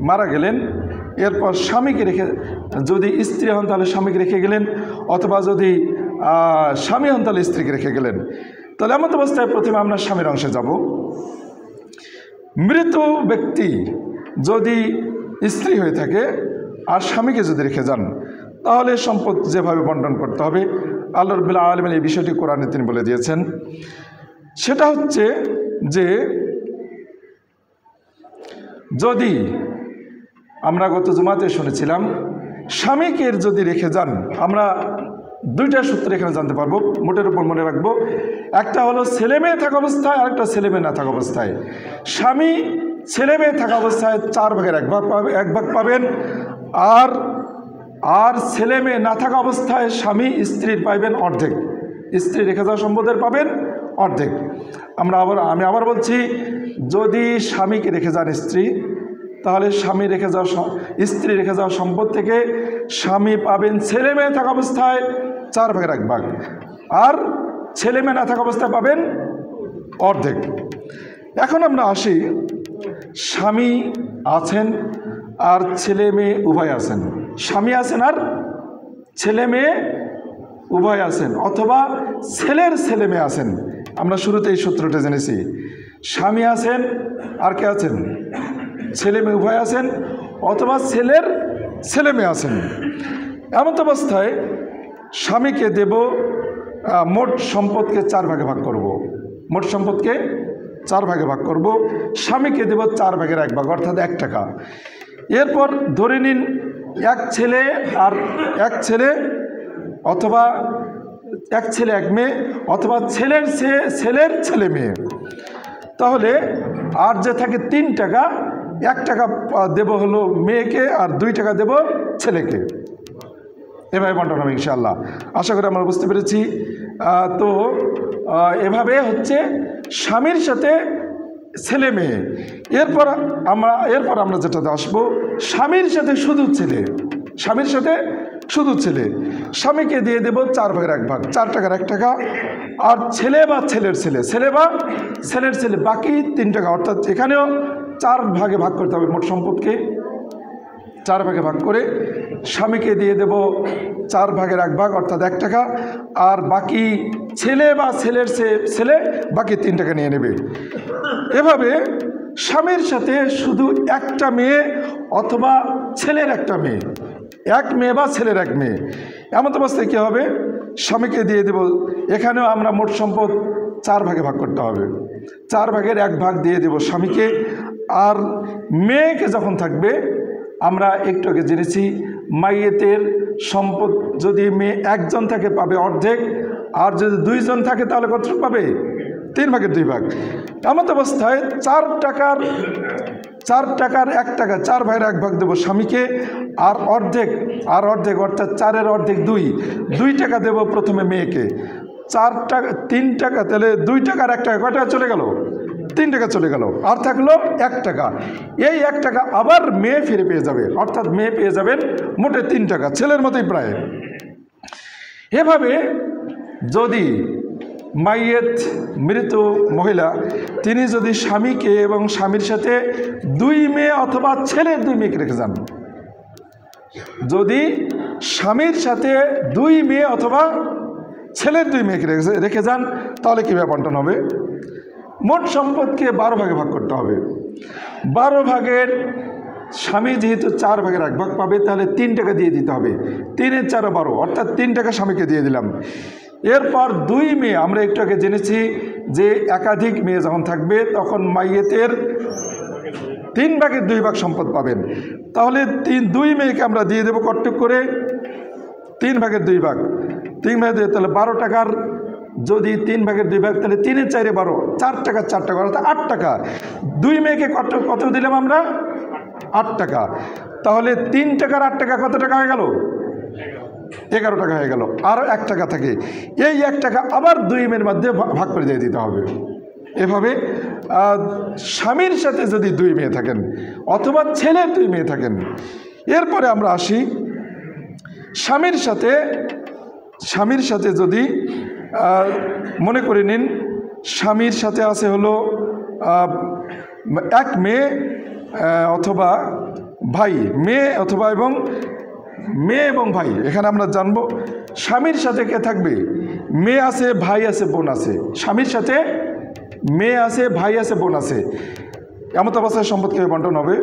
মারা গেলেন, এরপর স্বামীকে রেখে, যদি স্ত্রী হন তাহলে স্বামীকে রেখে গেলেন, অথবা যদি স্বামী হন তাহলে স্ত্রীকে রেখে গেলেন। তাহলে এমন অবস্থায় প্রথমে আমরা স্বামীর অংশে যাব। মৃত ব্যক্তি যদি স্ত্রী হয়ে থাকে আর স্বামীকে যদি রেখে যান, তাহলে সম্পদ যেভাবে বন্টন করতে হবে আল্লাহ রাব্বুল আলামিন এই বিষয়টি কোরআনে তিনি বলে দিয়েছেন। সেটা হচ্ছে যে যদি আমরা গত জুমাতে শুনেছিলাম স্বামীকে যদি রেখে যান, আমরা দুইটা সূত্র এখানে জানতে পারবো, মোটের উপর মনে রাখবো। একটা হলো ছেলে মেয়ে থাকা অবস্থায়, আর একটা ছেলে মেয়ে না থাকা অবস্থায়। স্বামী ছেলে মেয়ে থাকা অবস্থায় 4 ভাগের 1 ভাগ পাবেন, আর ছেলে মেয়ে না থাকা অবস্থায় স্বামী স্ত্রীর পাইবেন অর্ধেক, স্ত্রী রেখে যাওয়া সম্পদের পাবেন অর্ধেক। আমি আবার বলছি, যদি স্বামীকে রেখে যান স্ত্রী, তাহলে স্ত্রী রেখে যাওয়া সম্পদ থেকে স্বামী পাবেন ছেলে মেয়ে থাকা অবস্থায় 4 ভাগের 1 ভাগ, আর ছেলে মেয়ে না থাকা অবস্থায় পাবেন অর্ধেক। এখন আমরা আসি, স্বামী আছেন আর ছেলে মেয়ে উভয় আছেন, স্বামী আছেন আর ছেলে মেয়ে উভয় আছেন, অথবা ছেলের ছেলে মেয়ে আছেন। আমরা শুরুতে এই সূত্রটা জেনেছি, স্বামী আছেন আর কে আছেন, ছেলে মেয়ে উভয় আছেন, অথবা ছেলের ছেলে মেয়ে আছেন। এমন অবস্থায় স্বামীকে দেব মোট সম্পদকে 4 ভাগে ভাগ করব, মোট সম্পদকে 4 ভাগে ভাগ করব, স্বামীকে দেব 4 ভাগের 1 ভাগ, অর্থাৎ 1 টাকা। এরপর ধরে নিন এক ছেলে অথবা 1 ছেলে 1 মেয়ে, অথবা ছেলের ছেলে মেয়ে। তাহলে আর যে থাকে 3 টাকা, 1 টাকা দেব হলো মেয়েকে আর 2 টাকা দেব ছেলেকে। এভাবে বন্টন হবে ইনশাআল্লাহ। আশা করি আমরা বুঝতে পেরেছি। তো এভাবে হচ্ছে স্বামীর সাথে ছেলে মেয়ে। এরপর আমরা যেটাতে আসবো, স্বামীর সাথে শুধু ছেলে, স্বামীকে দিয়ে দেব 4 ভাগের 1 ভাগ, 4 টাকার 1 টাকা, আর ছেলে বা ছেলের ছেলে বাকি 3 টাকা, অর্থাৎ এখানেও 4 ভাগে ভাগ করতে হবে। মোট সম্পদকে 4 ভাগে ভাগ করে স্বামীকে দিয়ে দেব 4 ভাগের 1 ভাগ, অর্থাৎ 1 টাকা, আর বাকি ছেলে বা ছেলের ছেলে বাকি 3 টাকা নিয়ে নেবে। এভাবে স্বামীর সাথে শুধু একটা মেয়ে অথবা ছেলের একটা মেয়ে, 1 মেয়ে বা ছেলের 1 মেয়ে, এমন অবস্থায় কী হবে, স্বামীকে দিয়ে দেব। এখানেও আমরা মোট সম্পদ 4 ভাগে ভাগ করতে হবে, 4 ভাগের 1 ভাগ দিয়ে দেব স্বামীকে। আর মেয়েকে যখন থাকবে, আমরা একটু আগে জেনেছি মাইয়েতের সম্পদ যদি মেয়ে 1 জন থাকে পাবে অর্ধেক, আর যদি 2 জন থাকে তাহলে কতটুকু পাবে, 3 ভাগের 2 ভাগ। এমন অবস্থায় 4 টাকার 1 টাকা, 4 ভাগের 1 ভাগ দেবো স্বামীকে, আর অর্ধেক অর্থাৎ 4-এর অর্ধেক 2 টাকা দেব প্রথমে মেয়েকে। 4 টাকা 3 টাকা, তাহলে 2 টাকার 1 টাকা, কয় টাকা চলে গেল, 3 টাকা চলে গেল, আর থাকলো 1 টাকা। এই 1 টাকা আবার মেয়ে ফিরে পেয়ে যাবে, অর্থাৎ মেয়ে পেয়ে যাবেন মোটে 3 টাকা, ছেলের মতোই প্রায়। এভাবে যদি মাইয়েত মৃত মহিলা তিনি যদি স্বামীকে এবং স্বামীর সাথে 2 মেয়ে অথবা ছেলের 2 মেয়েকে রেখে যান, যদি স্বামীর সাথে 2 মেয়ে অথবা ছেলের 2 মেয়েকে রেখে যান, তাহলে কীভাবে বন্টন হবে, মোট সম্পদকে 12 ভাগে ভাগ করতে হবে। 12 ভাগের স্বামী যেহেতু 4 ভাগের 1 ভাগ পাবে, তাহলে 3 টাকা দিয়ে দিতে হবে, 3-এর 4 12, অর্থাৎ 3 টাকা স্বামীকে দিয়ে দিলাম। এরপর 2 মেয়ে, আমরা একটু আগে জেনেছি যে একাধিক মেয়ে যখন থাকবে তখন মাইয়েতের 3 ভাগের 2 ভাগ সম্পদ পাবেন। তাহলে 2 মেয়েকে আমরা দিয়ে দেবো কটটুক করে 3 ভাগের 2 ভাগ, 3 ভাগে, তাহলে 12 টাকার যদি 3 ভাগের 2 ভাগ, তাহলে 3-এর 4-এ 12, 4 টাকা 4 টাকা, অর্থাৎ 8 টাকা। 2 মেয়েকে কত দিলাম আমরা, 8 টাকা। তাহলে 3 টাকার 8 টাকা কত টাকা হয়ে গেল, 11 টাকা হয়ে গেল। আরও 1 টাকা থাকে, এই 1 টাকা আবার 2 মেয়ের মধ্যে ভাগ করে দিয়ে দিতে হবে। এভাবে স্বামীর সাথে যদি 2 মেয়ে থাকেন অথবা ছেলের 2 মেয়ে থাকেন। এরপরে আমরা আসি স্বামীর সাথে যদি মনে করে নিন স্বামীর সাথে আছে হলো 1 মেয়ে অথবা ভাই, মেয়ে অথবা এবং ভাই। এখানে আমরা জানবো স্বামীর সাথে কে থাকবে, মেয়ে আছে, ভাই আছে, বোন আছে, স্বামীর সাথে মেয়ে আছে, ভাই আছে, বোন আছে, এমত অবস্থায় সম্পদ কীভাবে বন্টন হবে?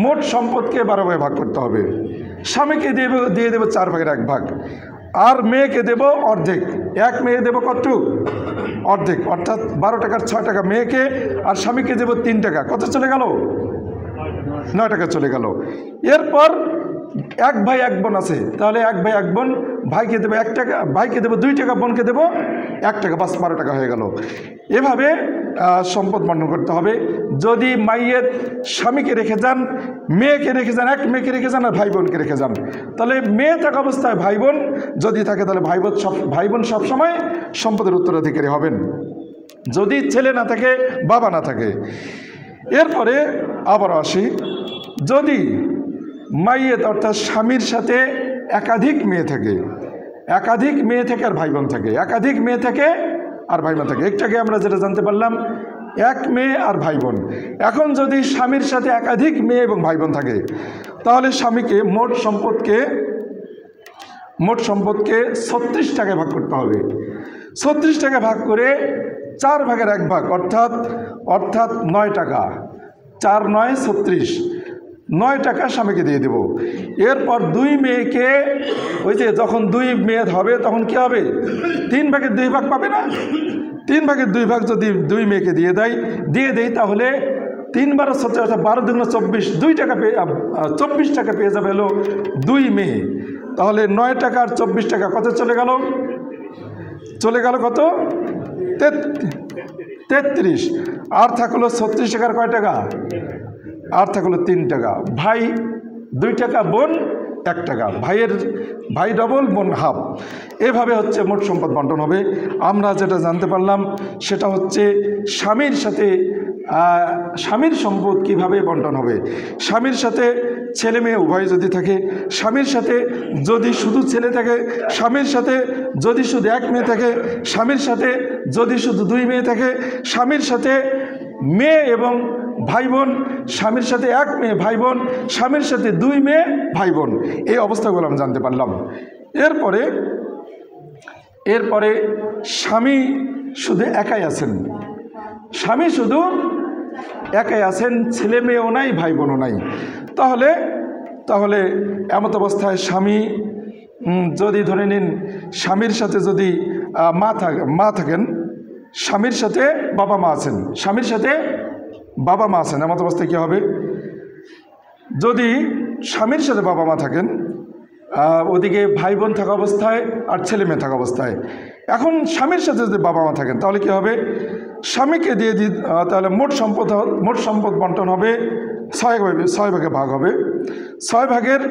মোট সম্পদকে 12 ভাগে ভাগ করতে হবে। স্বামীকে দিয়ে দেবো 4 ভাগের 1 ভাগ, আর মেয়েকে দেব অর্ধেক। এক মেয়ে দেব কতটুক? অর্ধেক, অর্থাৎ 12 টাকার 6 টাকা মেয়েকে, আর স্বামীকে দেব 3 টাকা। কত চলে গেল? 9 টাকা চলে গেল। এরপর 1 ভাই 1 বোন আছে, তাহলে 1 ভাই 1 বোন, ভাইকে দেবো 1 টাকা, ভাইকে দেবো 2 টাকা, বোনকে দেবো 1 টাকা, বাস 12 টাকা হয়ে গেল। এভাবে সম্পদ বন্টন করতে হবে। যদি মাইয়ের স্বামীকে রেখে যান, মেয়েকে রেখে যান, এক মেয়েকে রেখে যান, আর ভাই বোনকে রেখে যান, তাহলে মেয়ে থাকা অবস্থায় ভাই বোন যদি থাকে, তাহলে ভাই বোন সবসময় সম্পদের উত্তরাধিকারী হবেন, যদি ছেলে না থাকে, বাবা না থাকে। এরপরে আবার আসি, যদি মাইয়েত অর্থাৎ স্বামীর সাথে একাধিক মেয়ে থাকে, একাধিক মেয়ে থেকে আর ভাই বোন থাকে, একাধিক মেয়ে থেকে আর ভাই বোন থাকে। একটু আগে আমরা যেটা জানতে পারলাম, 1 মেয়ে আর ভাই বোন। এখন যদি স্বামীর সাথে একাধিক মেয়ে এবং ভাই বোন থাকে, তাহলে স্বামীকে মোট সম্পদকে 36 টাকায় ভাগ করতে হবে। 36 টাকা ভাগ করে 4 ভাগের 1 ভাগ, অর্থাৎ 9 টাকা, 4 9 36, 9 টাকা স্বামীকে দিয়ে দেব। এরপর 2 মেয়েকে, ওই যে যখন 2 মেয়ে হবে তখন কি হবে? 3 ভাগের 2 ভাগ পাবে না? 3 ভাগের 2 ভাগ যদি 2 মেয়েকে দিয়ে দেই, তাহলে 3 × 36 অর্থাৎ 12 × 24, 2 টাকা 24 টাকা পেয়ে যাবে হলো 2 মেয়ে। তাহলে 9 টাকা আর 24 টাকা কত চলে গেল? কত? 33। আর থাকলো 36 টাকার কয় টাকা? আর থাকলো 3 টাকা। ভাই 2 টাকা, বোন 1 টাকা, ভাই ডবল, বোন হাফ। এভাবে হচ্ছে মোট সম্পদ বন্টন হবে। আমরা যেটা জানতে পারলাম সেটা হচ্ছে স্বামীর সম্পদ কিভাবে বন্টন হবে। স্বামীর সাথে ছেলে মেয়ে উভয় যদি থাকে, স্বামীর সাথে যদি শুধু ছেলে থাকে, স্বামীর সাথে যদি শুধু 1 মেয়ে থাকে, স্বামীর সাথে যদি শুধু 2 মেয়ে থাকে, স্বামীর সাথে মেয়ে এবং ভাই বোন, স্বামীর সাথে 1 মেয়ে ভাই বোন, স্বামীর সাথে 2 মেয়ে ভাই বোন। এই অবস্থাগুলো আমরা জানতে পারলাম। এরপরে স্বামী শুধু একাই আছেন, ছেলে মেয়েও নাই, ভাই বোনও নাই। তাহলে এমত অবস্থায় স্বামী যদি ধরে নিন, স্বামীর সাথে যদি মা থাকেন, স্বামীর সাথে বাবা মা আছেন, এমত অবস্থায় কী হবে? যদি স্বামীর সাথে বাবা মা থাকেন, ওদিকে ভাই বোন থাকা অবস্থায় আর ছেলে মেয়ে থাকা অবস্থায়, এখন স্বামীর সাথে যদি বাবা মা থাকেন, তাহলে কি হবে? স্বামীকে দিয়ে তাহলে মোট সম্পদ বন্টন হবে 6 ভাগে ভাগ হবে। 6 ভাগের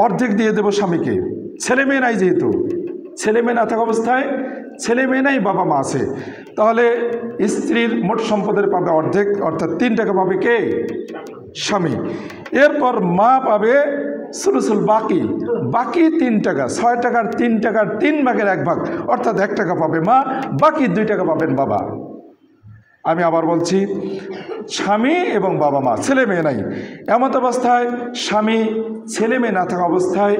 অর্ধেক দিয়ে দেব স্বামীকে। ছেলে মেয়ে নাই, যেহেতু ছেলে মেয়ে না থাকা অবস্থায়, ছেলে মেয়ে নাই, বাবা মা আছে, তাহলে স্ত্রীর মোট সম্পদের পাবে অর্ধেক, অর্থাৎ 3 টাকা পাবে কে? স্বামী। এরপর মা পাবে সুলুসুল বাকি 3 টাকা, 6 টাকার 3 টাকার 3 ভাগের 1 ভাগ, অর্থাৎ 1 টাকা পাবে মা, বাকি 2 টাকা পাবেন বাবা। আমি আবার বলছি, স্বামী এবং বাবা মা, ছেলে মেয়ে নাই, এমত অবস্থায় স্বামী ছেলে মেয়ে না থাকা অবস্থায়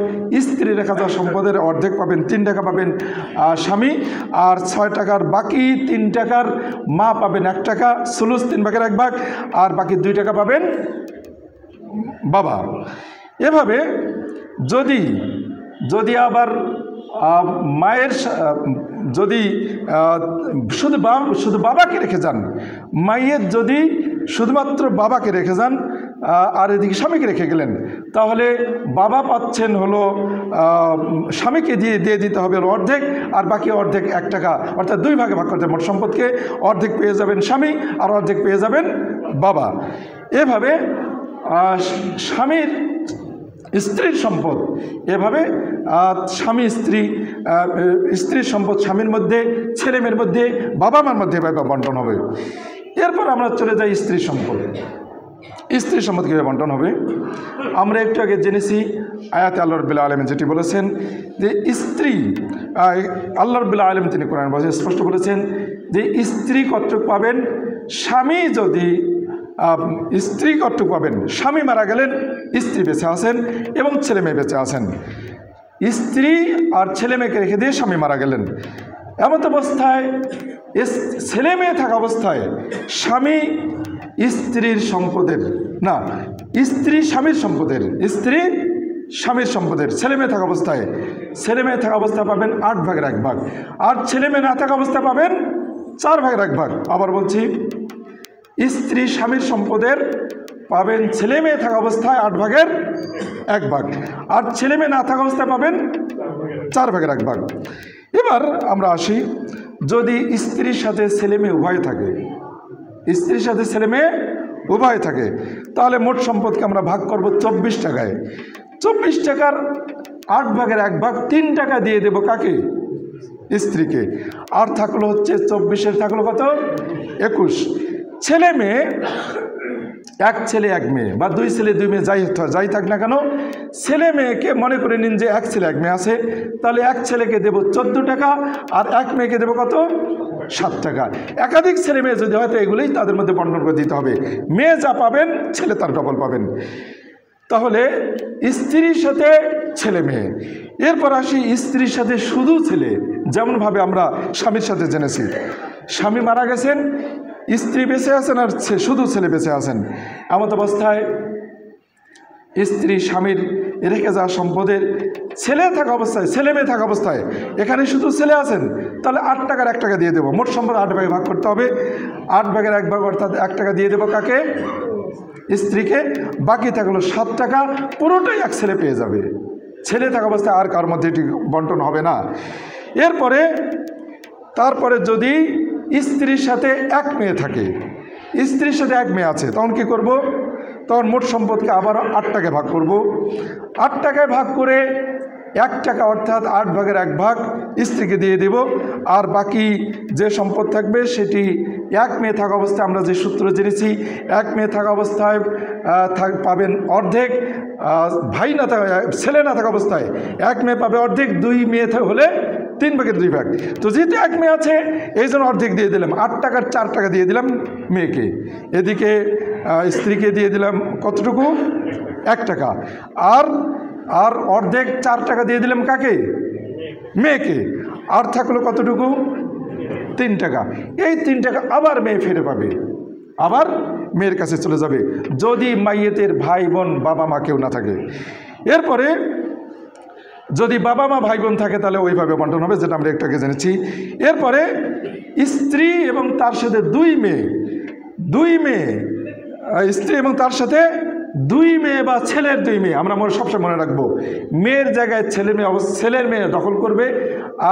স্ত্রী রেখা যাওয়া সম্পদের অর্ধেক পাবেন, 3 টাকা পাবেন স্বামী, আর 6 টাকার বাকি 3 টাকার মা পাবেন 1 টাকা, সুলুস 3 ভাগের 1 ভাগ, আর বাকি 2 টাকা পাবেন বাবা। এভাবে যদি আবার মায়ের যদি শুধু বাবাকে রেখে যান, মায়ের যদি শুধুমাত্র বাবাকে রেখে যান আর এদিকে স্বামীকে রেখে গেলেন, তাহলে বাবা পাচ্ছেন হলো স্বামীকে দিয়ে দিতে হবে হলো অর্ধেক, আর বাকি অর্ধেক 1 টাকা, অর্থাৎ 2 ভাগে ভাগ করতে মোট সম্পদকে অর্ধেক পেয়ে যাবেন স্বামী আর অর্ধেক পেয়ে যাবেন বাবা। এভাবে স্ত্রীর সম্পদ, এভাবে স্বামী স্ত্রীর সম্পদ স্বামীর মধ্যে, ছেলে মেয়ের মধ্যে, বাবা মার মধ্যে এভাবে বন্টন হবে। এরপর আমরা চলে যাই স্ত্রীর সম্পদ কীভাবে বন্টন হবে। আমরা একটু আগে জেনেছি আয়াতে আল্লাহ রাব্বুল আলামিন যেটি বলেছেন যে স্ত্রী, আল্লাহ রাব্বুল আলামিন তিনি কোরআন ভাষায় স্পষ্ট বলেছেন যে স্ত্রী কতটুক পাবেন, স্বামী যদি স্ত্রী কতটুক পাবেন, স্বামী মারা গেলেন, স্ত্রী বেঁচে আছেন এবং ছেলে মেয়ে বেঁচে আছেন। স্ত্রী আর ছেলে মেয়েকে রেখে দিয়ে স্বামী মারা গেলেন, এমত অবস্থায় ছেলে মেয়ে থাকা অবস্থায় স্বামী স্ত্রীর সম্পদের না, স্ত্রী স্বামীর সম্পদের, স্ত্রী স্বামীর সম্পদের ছেলে মেয়ে থাকা অবস্থায় পাবেন 8 ভাগের 1 ভাগ, আর ছেলে মেয়ে না থাকা অবস্থায় পাবেন 4 ভাগের 1 ভাগ। আবার বলছি, স্ত্রী স্বামীর সম্পদের পাবেন ছেলে মেয়ে থাকা অবস্থায় 8 ভাগের 1 ভাগ, আর ছেলে মেয়ে না থাকা অবস্থায় পাবেন 4 ভাগের 1 ভাগ। এবার আমরা আসি, যদি স্ত্রীর সাথে ছেলে মেয়ে উভয় থাকে, স্ত্রীর সাথে ছেলে মেয়ে উভয় থাকে, তাহলে মোট সম্পদকে আমরা ভাগ করব 24 টাকায়। 24 টাকার 8 ভাগের 1 ভাগ 3 টাকা দিয়ে দেব কাকে? স্ত্রীকে। আর থাকলো হচ্ছে 24-এর থাকলো কত? 21। ছেলে মেয়ে, 1 ছেলে 1 মেয়ে বা 2 ছেলে 2 মেয়ে যাই থাক না কেন, ছেলে মেয়েকে মনে করে নিন যে 1 ছেলে 1 মেয়ে আছে, তাহলে 1 ছেলেকে দেব 14 টাকা আর 1 মেয়েকে দেব কত? 7 টাকা। একাধিক ছেলে মেয়ে যদি হয় তো এগুলোই তাদের মধ্যে বন্টন করে দিতে হবে। মেয়ে যা পাবেন ছেলে তার ডবল পাবেন। তাহলে স্ত্রীর সাথে ছেলে মেয়ে। এরপর আসি স্ত্রীর সাথে শুধু ছেলে, যেমনভাবে আমরা স্বামীর সাথে জেনেছি। স্বামী মারা গেছেন, স্ত্রী বেঁচে আছেন আর শুধু ছেলে বেঁচে আছেন। এমত অবস্থায় স্ত্রী স্বামীর রেখে যাওয়া সম্পদের ছেলে থাকা অবস্থায়, ছেলে মেয়ে থাকা অবস্থায়, এখানে শুধু ছেলে আছেন, তাহলে 8 টাকার 1 টাকা দিয়ে দেবো। মোট সম্পদ 8 ভাগে ভাগ করতে হবে। 8 ভাগের 1 ভাগ অর্থাৎ 1 টাকা দিয়ে দেবো কাকে? স্ত্রীকে। বাকি থাকলো 7 টাকা, পুরোটাই 1 ছেলে পেয়ে যাবে। ছেলে থাকা অবস্থায় আর কার মধ্যে এটি বন্টন হবে না। তারপরে যদি স্ত্রীর সাথে 1 মেয়ে থাকে, স্ত্রীর সাথে 1 মেয়ে আছে, তখন কি করব? তখন মোট সম্পদকে আবার 8 টাকায় ভাগ করব। 8 টাকায় ভাগ করে 1 টাকা অর্থাৎ 8 ভাগের 1 ভাগ স্ত্রীকে দিয়ে দেব। আর বাকি যে সম্পদ থাকবে সেটি 1 মেয়ে থাকা অবস্থায় আমরা যে সূত্র জেনেছি, 1 মেয়ে থাকা অবস্থায় পাবেন অর্ধেক, ভাই না থাকা, ছেলে না থাকা অবস্থায় 1 মেয়ে পাবে অর্ধেক, 2 মেয়ে হলে 3 ভাগের 2 ভাগ। তো যেহেতু 1 মেয়ে আছে এই জন্য অর্ধেক দিয়ে দিলাম, 8 টাকার 4 টাকা দিয়ে দিলাম মেয়েকে। এদিকে স্ত্রীকে দিয়ে দিলাম কতটুকু? 1 টাকা। আর অর্ধেক 4 টাকা দিয়ে দিলাম কাকে? মেয়েকে। আর থাকলো কতটুকু? 3 টাকা। এই 3 টাকা আবার মেয়ে ফিরে পাবে, আবার মেয়ের কাছে চলে যাবে, যদি মাইয়েতের ভাই বোন বাবা মা কেউ না থাকে। এরপরে যদি বাবা মা ভাই বোন থাকে তাহলে ওইভাবে বন্টন হবে, যেটা আমরা একটু আগে জেনেছি। এরপরে স্ত্রী এবং তার সাথে 2 মেয়ে, স্ত্রী এবং তার সাথে 2 মেয়ে বা ছেলের 2 মেয়ে, আমরা সবসময় মনে রাখবো, মেয়ের জায়গায় ছেলের মেয়ে দখল করবে।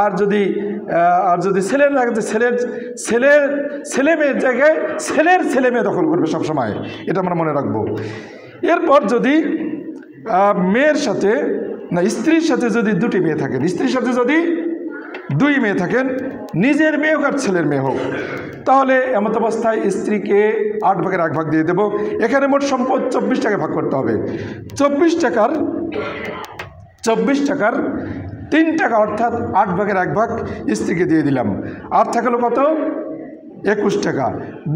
আর যদি ছেলের জায়গায় ছেলে মেয়ের জায়গায় ছেলে মেয়ে দখল করবে সবসময়, এটা আমরা মনে রাখবো। এরপর যদি মেয়ের সাথে না, স্ত্রীর সাথে যদি 2টি মেয়ে থাকেন, স্ত্রীর সাথে যদি 2 মেয়ে থাকেন, নিজের মেয়ে হোক আর ছেলের মেয়ে হোক, তাহলে এমত অবস্থায় স্ত্রীকে 8 ভাগের 1 ভাগ দিয়ে দেব। এখানে মোট সম্পদ 24 টাকা ভাগ করতে হবে। 24 টাকার 3 টাকা অর্থাৎ 8 ভাগের 1 ভাগ স্ত্রীকে দিয়ে দিলাম। আর থাকলো কত? 21 টাকা।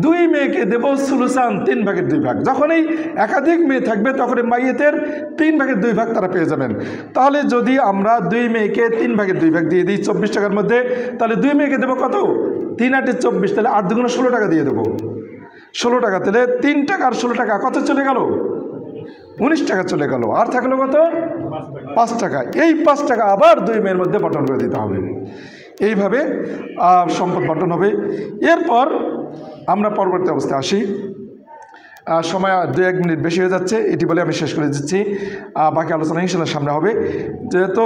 2 মেয়েকে দেব সুলুসান, 3 ভাগের 2 ভাগ। যখনই একাধিক মেয়ে থাকবে তখনই মাইয়েতের 3 ভাগের 2 ভাগ তারা পেয়ে যাবেন। তাহলে যদি আমরা 2 মেয়েকে 3 ভাগের 2 ভাগ দিয়ে দিই 24 টাকার মধ্যে, তাহলে 2 মেয়েকে দেবো কত? 3 8 24, তাহলে 8 2 16 টাকা দিয়ে দেবো। 16 টাকা, তাহলে 3 টাকা আর 16 টাকা কত চলে গেল? 19 টাকা চলে গেল। আর থাকলো কত? 5 টাকা। এই 5 টাকা আবার 2 মেয়ের মধ্যে বন্টন করে দিতে হবে। এইভাবে সম্পদ বন্টন হবে। এরপর আমরা পরবর্তী অবস্থায় আসি। সময় 2-1 মিনিট বেশি হয়ে যাচ্ছে, এটি বলে আমি শেষ করে দিচ্ছি। বাকি আলোচনা ইনশাআল্লাহ সামনে হবে। যেহেতু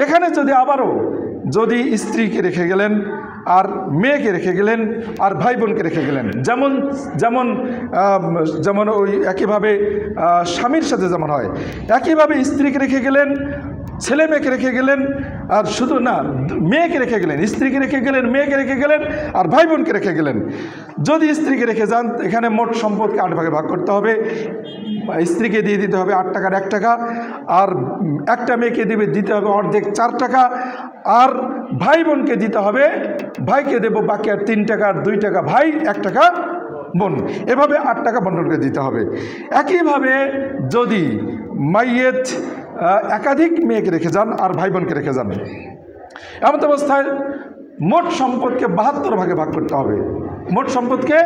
এখানে যদি স্ত্রীকে রেখে গেলেন, আর মেয়েকে রেখে গেলেন, আর ভাই বোনকে রেখে গেলেন, যেমন ওই একইভাবে স্বামীর সাথে যেমন হয়, একইভাবে স্ত্রীকে রেখে গেলেন, ছেলে মেয়েকে রেখে গেলেন, আর শুধু না, মেয়েকে রেখে গেলেন, স্ত্রীকে রেখে গেলেন, মেয়েকে রেখে গেলেন, আর ভাই বোনকে রেখে গেলেন। যদি স্ত্রীকে রেখে যান, এখানে মোট সম্পদকে 8 ভাগে ভাগ করতে হবে। স্ত্রীকে দিয়ে দিতে হবে 8 টাকার 1 টাকা, আর একটা মেয়েকে দিতে হবে অর্ধেক 4 টাকা, আর ভাই বোনকে দিতে হবে, ভাইকে দেব বাকি আর 3 টাকা, আর 2 টাকা ভাই, 1 টাকা বোন, এভাবে 8 টাকা বন্টন করে দিতে হবে। একইভাবে যদি মাইয়েত একাধিক মেয়েকে রেখে যান আর ভাই বোনকে রেখে যান, এমন অবস্থায় মোট সম্পদকে 72 ভাগে ভাগ করতে হবে। মোট সম্পদকে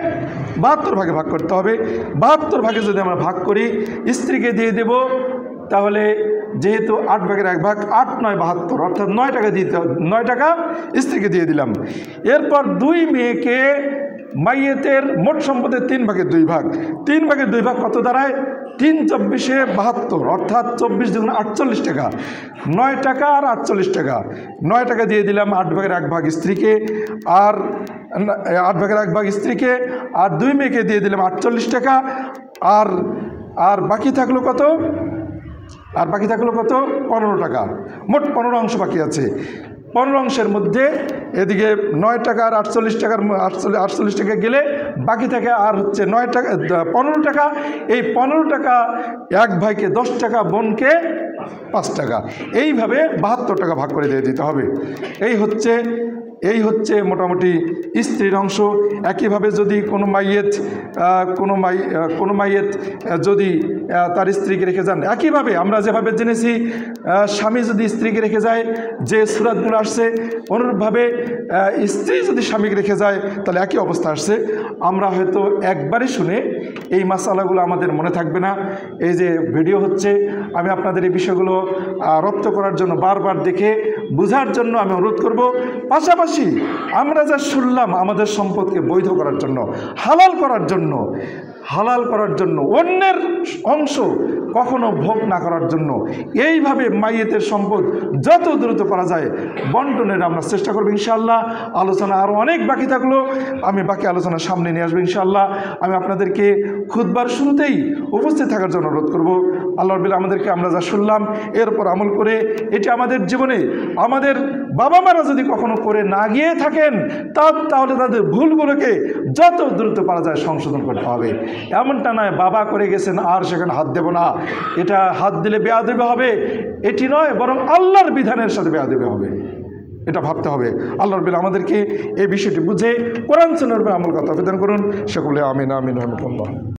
72 ভাগে ভাগ করতে হবে। 72 ভাগে যদি আমরা ভাগ করি, স্ত্রীকে দিয়ে দেব, তাহলে যেহেতু 8 ভাগের 1 ভাগ, 8 9 72, অর্থাৎ 9 টাকা দিতে, 9 টাকা স্ত্রীকে দিয়ে দিলাম। এরপর 2 মেয়েকে, মাইয়েতের মোট সম্পদের 3 ভাগের 2 ভাগ, 3 ভাগের 2 ভাগ কত দাঁড়ায়? 3 চব্বিশে 72, অর্থাৎ 24 দুগুণ 48 টাকা, 9 টাকা আর 48 টাকা। 9 টাকা দিয়ে দিলাম 8 ভাগের 1 ভাগ স্ত্রীকে, আর 8 ভাগের 1 ভাগ স্ত্রীকে, আর 2 মেয়েকে দিয়ে দিলাম 48 টাকা। আর বাকি থাকলো কত? আর বাকি থাকলো কত? 15 টাকা। মোট 15 অংশ বাকি আছে। 15 অংশের মধ্যে এদিকে 9 টাকা আর 48 টাকার 48 টাকা গেলে বাকি থাকে আর হচ্ছে 9 টাকা 15 টাকা। এই 15 টাকা এক ভাইকে 10 টাকা, বোনকে 5 টাকা, এইভাবে 72 টাকা ভাগ করে দিয়ে দিতে হবে। এই হচ্ছে মোটামুটি স্ত্রীর অংশ। একইভাবে যদি কোনো মাইয়েত যদি তার স্ত্রীকে রেখে যান, একইভাবে আমরা যেভাবে জেনেছি স্বামী যদি স্ত্রীকে রেখে যায়, যে সূরাতগুলো আসছে, অনুরূপভাবে স্ত্রী যদি স্বামীকে রেখে যায় তাহলে একই অবস্থা আসছে। আমরা হয়তো একবারই শুনে এই মাসালাগুলো আমাদের মনে থাকবে না। এই যে ভিডিও হচ্ছে, আমি আপনাদের এই বিষয়গুলো রপ্ত করার জন্য, বারবার দেখে বোঝার জন্য আমি অনুরোধ করব। পাশাপাশি আমরা যা শুনলাম, আমাদের সম্পদকে বৈধ করার জন্য, হালাল করার জন্য, অন্যের অংশ কখনো ভোগ না করার জন্য, এইভাবে মাইয়েতের সম্পদ যত দ্রুত করা যায় বন্টনের আমরা চেষ্টা করব ইনশাআল্লাহ। আলোচনা আরও অনেক বাকি থাকলো, আমি বাকি আলোচনা সামনে নিয়ে আসবো ইনশাআল্লাহ। আমি আপনাদেরকে খুতবার শুরুতেই উপস্থিত থাকার জন্য অনুরোধ করব। আল্লাহ রাব্বুল আমাদেরকে আমরা যা শুনলাম এর উপর আমল করে, এটি আমাদের জীবনে, আমাদের বাবা মারা যদি কখনো করে না গিয়ে থাকেন, তাহলে তাদের ভুলগুলোকে যত দ্রুত পারা যায় সংশোধন করতে হবে। এমনটা নয় বাবা করে গেছেন আর সেখানে হাত দেব না, এটা হাত দিলে বেয়াদবি হবে, এটি নয়, বরং আল্লাহর বিধানের সাথে বেয়াদবি হবে, এটা ভাবতে হবে। আল্লাহ রাব্বুল আমাদেরকে এই বিষয়টি বুঝে কোরআন সুন্নাহর উপর আমল করতে আবেদন করুন। সকলে আমিন আমিন রহমতুল্লাহ।